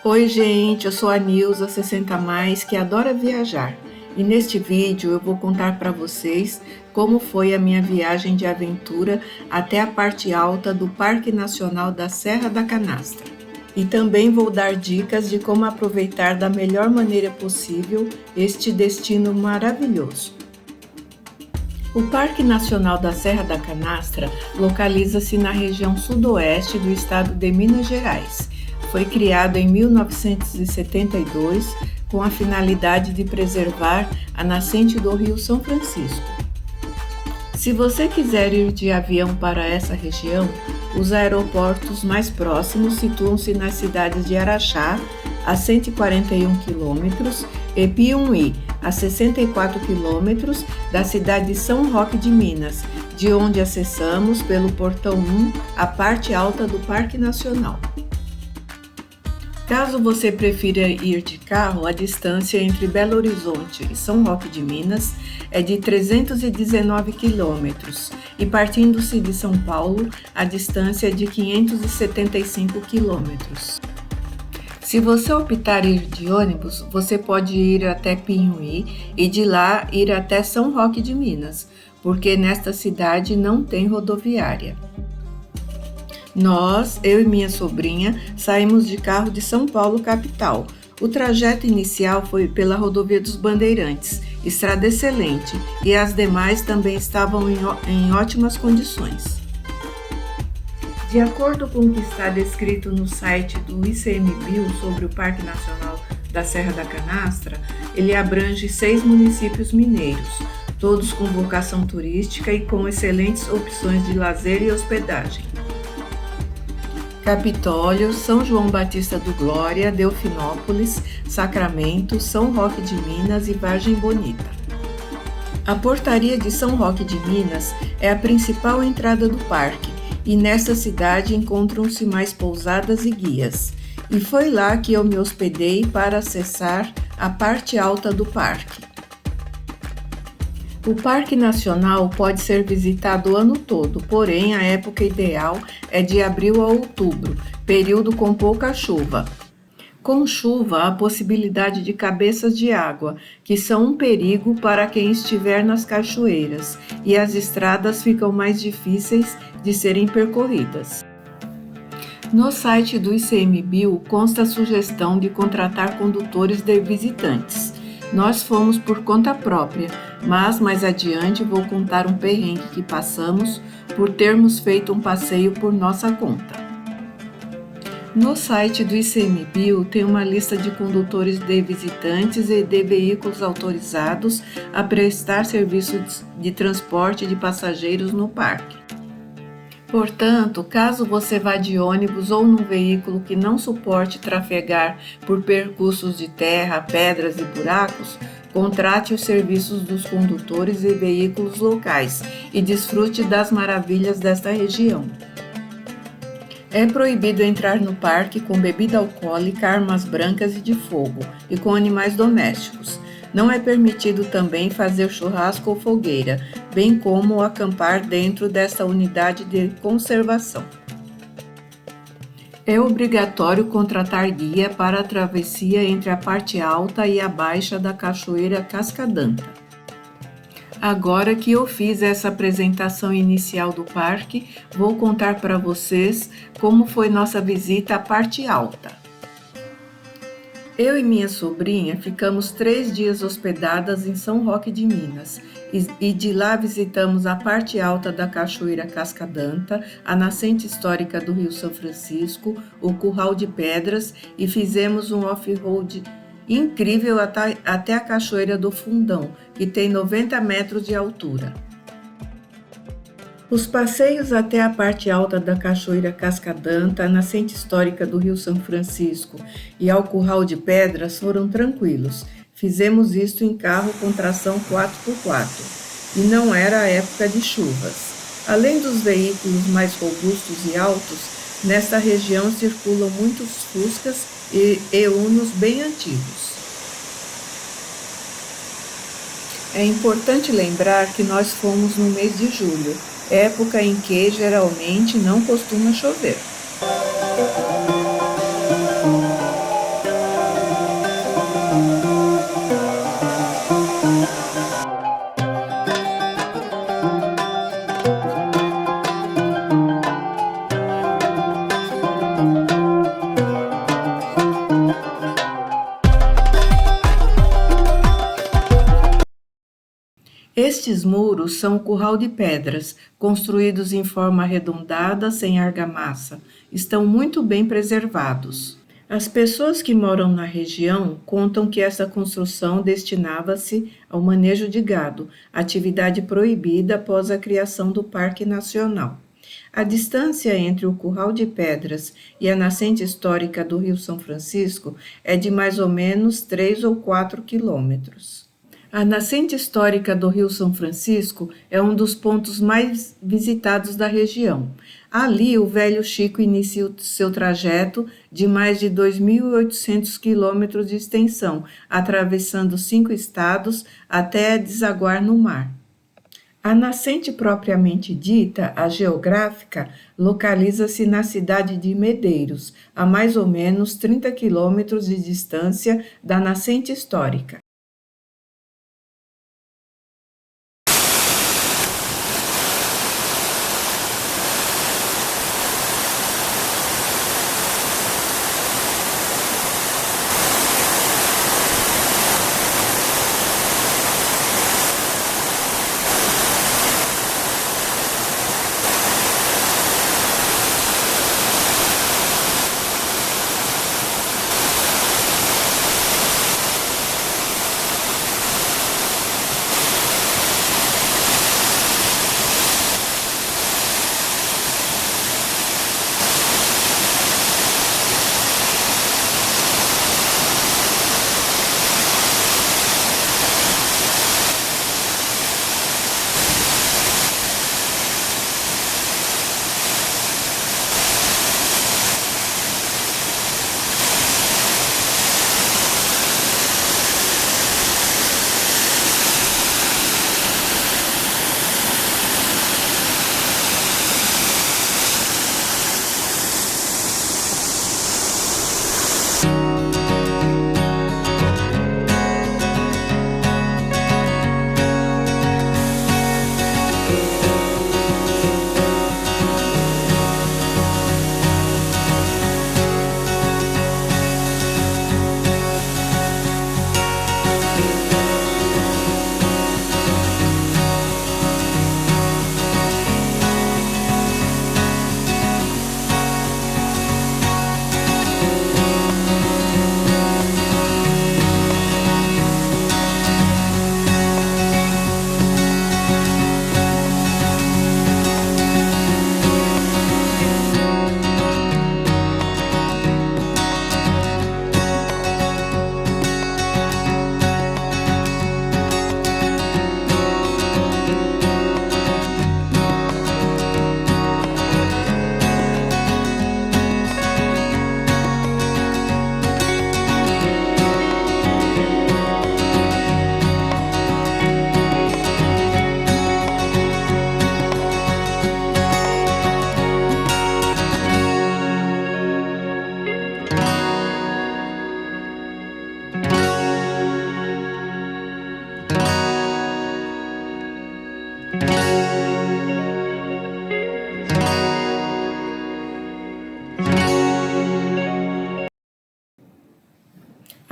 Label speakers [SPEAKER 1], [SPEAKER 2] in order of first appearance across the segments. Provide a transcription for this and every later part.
[SPEAKER 1] Oi gente, eu sou a Nilza 60 mais que adora viajar e neste vídeo eu vou contar para vocês como foi a minha viagem de aventura até a parte alta do Parque Nacional da Serra da Canastra. E também vou dar dicas de como aproveitar da melhor maneira possível este destino maravilhoso. O Parque Nacional da Serra da Canastra localiza-se na região sudoeste do estado de Minas Gerais. Foi criado em 1972 com a finalidade de preservar a nascente do Rio São Francisco. Se você quiser ir de avião para essa região, os aeroportos mais próximos situam-se nas cidades de Araxá, a 141 km, e Piumhi, a 64 km da cidade de São Roque de Minas, de onde acessamos pelo Portão 1 a parte alta do Parque Nacional. Caso você prefira ir de carro, a distância entre Belo Horizonte e São Roque de Minas é de 319 quilômetros e partindo-se de São Paulo, a distância é de 575 quilômetros. Se você optar ir de ônibus, você pode ir até Piumhi e de lá ir até São Roque de Minas, porque nesta cidade não tem rodoviária. Nós, eu e minha sobrinha, saímos de carro de São Paulo, capital. O trajeto inicial foi pela Rodovia dos Bandeirantes, estrada excelente, e as demais também estavam em ótimas condições. De acordo com o que está descrito no site do ICMBio sobre o Parque Nacional da Serra da Canastra, ele abrange 6 municípios mineiros, todos com vocação turística e com excelentes opções de lazer e hospedagem. Capitólio, São João Batista do Glória, Delfinópolis, Sacramento, São Roque de Minas e Vargem Bonita. A Portaria de São Roque de Minas é a principal entrada do parque e nesta cidade encontram-se mais pousadas e guias. E foi lá que eu me hospedei para acessar a parte alta do parque. O Parque Nacional pode ser visitado o ano todo, porém a época ideal é de abril a outubro, período com pouca chuva. Com chuva, há possibilidade de cabeças de água, que são um perigo para quem estiver nas cachoeiras, e as estradas ficam mais difíceis de serem percorridas. No site do ICMBio consta a sugestão de contratar condutores de visitantes. Nós fomos por conta própria, mas mais adiante vou contar um perrengue que passamos por termos feito um passeio por nossa conta. No site do ICMBio tem uma lista de condutores de visitantes e de veículos autorizados a prestar serviços de transporte de passageiros no parque. Portanto, caso você vá de ônibus ou num veículo que não suporte trafegar por percursos de terra, pedras e buracos, contrate os serviços dos condutores e veículos locais e desfrute das maravilhas desta região. É proibido entrar no parque com bebida alcoólica, armas brancas e de fogo e com animais domésticos. Não é permitido também fazer churrasco ou fogueira, bem como acampar dentro desta unidade de conservação. É obrigatório contratar guia para a travessia entre a parte alta e a baixa da Cachoeira Cascadanta. Agora que eu fiz essa apresentação inicial do parque, vou contar para vocês como foi nossa visita à parte alta. Eu e minha sobrinha ficamos 3 dias hospedadas em São Roque de Minas e de lá visitamos a parte alta da Cachoeira Cascadanta, a nascente histórica do Rio São Francisco, o Curral de Pedras e fizemos um off-road incrível até a Cachoeira do Fundão, que tem 90 metros de altura. Os passeios até a parte alta da Cachoeira Cascadanta, a nascente histórica do Rio São Francisco, e ao Curral de Pedras foram tranquilos. Fizemos isto em carro com tração 4x4 e não era a época de chuvas. Além dos veículos mais robustos e altos, nesta região circulam muitos Fuscas e Unos bem antigos. É importante lembrar que nós fomos no mês de julho, época em que geralmente não costuma chover. Estes muros são o curral de pedras, construídos em forma arredondada, sem argamassa. Estão muito bem preservados. As pessoas que moram na região contam que essa construção destinava-se ao manejo de gado, atividade proibida após a criação do Parque Nacional. A distância entre o Curral de Pedras e a nascente histórica do Rio São Francisco é de mais ou menos 3 ou 4 quilômetros. A nascente histórica do Rio São Francisco é um dos pontos mais visitados da região. Ali, o velho Chico inicia o seu trajeto de mais de 2.800 quilômetros de extensão, atravessando 5 estados até desaguar no mar. A nascente propriamente dita, a geográfica, localiza-se na cidade de Medeiros, a mais ou menos 30 quilômetros de distância da nascente histórica.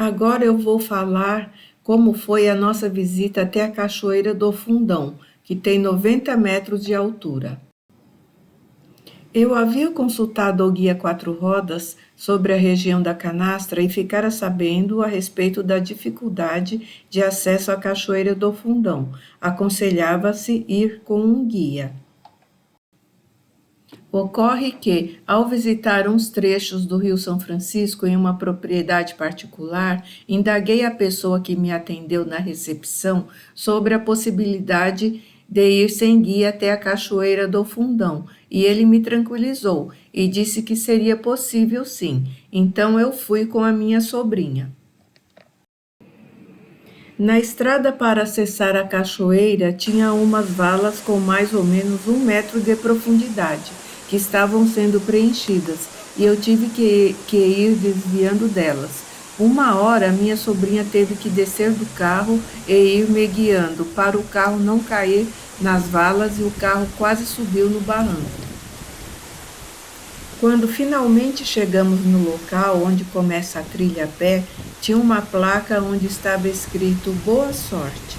[SPEAKER 1] Agora eu vou falar como foi a nossa visita até a Cachoeira do Fundão, que tem 90 metros de altura. Eu havia consultado o guia Quatro Rodas sobre a região da Canastra e ficara sabendo a respeito da dificuldade de acesso à Cachoeira do Fundão. Aconselhava-se ir com um guia. Ocorre que, ao visitar uns trechos do Rio São Francisco em uma propriedade particular, indaguei a pessoa que me atendeu na recepção sobre a possibilidade de ir sem guia até a Cachoeira do Fundão, e ele me tranquilizou e disse que seria possível sim. Então eu fui com a minha sobrinha. Na estrada para acessar a cachoeira tinha umas valas com mais ou menos 1 metro de profundidade, que estavam sendo preenchidas, e eu tive que ir desviando delas. Uma hora, minha sobrinha teve que descer do carro e ir me guiando para o carro não cair nas valas, e o carro quase subiu no barranco. Quando finalmente chegamos no local onde começa a trilha a pé, tinha uma placa onde estava escrito "Boa sorte".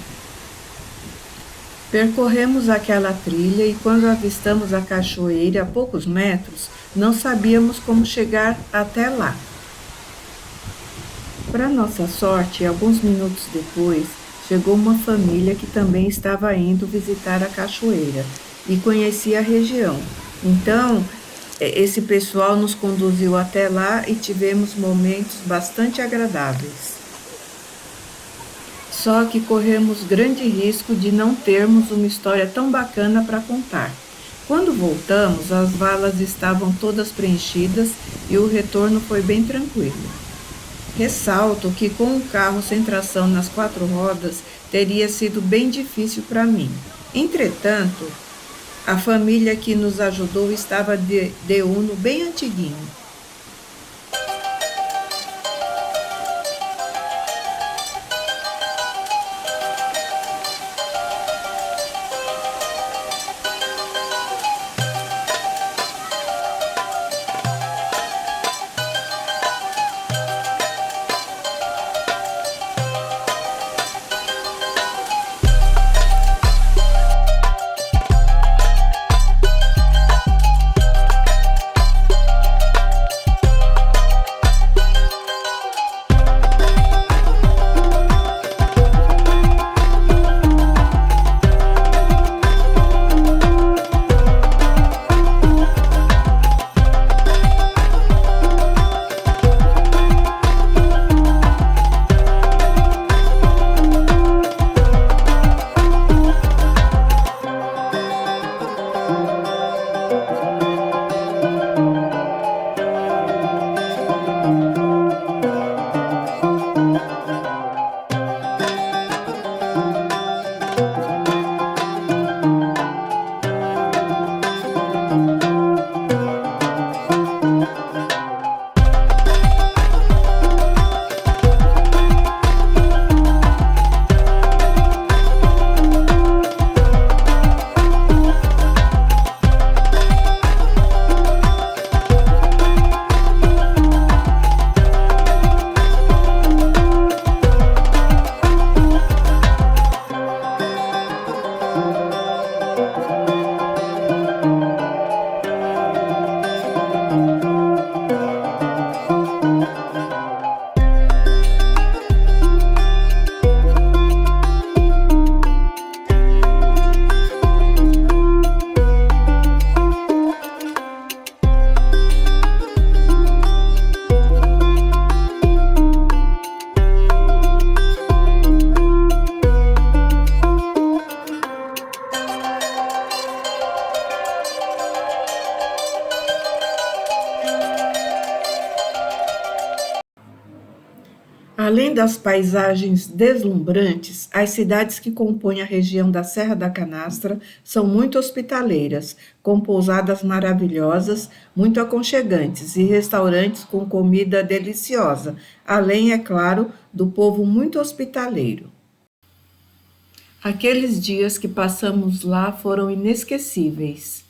[SPEAKER 1] Percorremos aquela trilha e quando avistamos a cachoeira a poucos metros, não sabíamos como chegar até lá. Para nossa sorte, alguns minutos depois, chegou uma família que também estava indo visitar a cachoeira e conhecia a região. Então, esse pessoal nos conduziu até lá e tivemos momentos bastante agradáveis. Só que corremos grande risco de não termos uma história tão bacana para contar. Quando voltamos, as valas estavam todas preenchidas e o retorno foi bem tranquilo. Ressalto que com um carro sem tração nas 4 rodas teria sido bem difícil para mim. Entretanto, a família que nos ajudou estava de Uno bem antiguinho. Além das paisagens deslumbrantes, as cidades que compõem a região da Serra da Canastra são muito hospitaleiras, com pousadas maravilhosas, muito aconchegantes e restaurantes com comida deliciosa, além, é claro, do povo muito hospitaleiro. Aqueles dias que passamos lá foram inesquecíveis.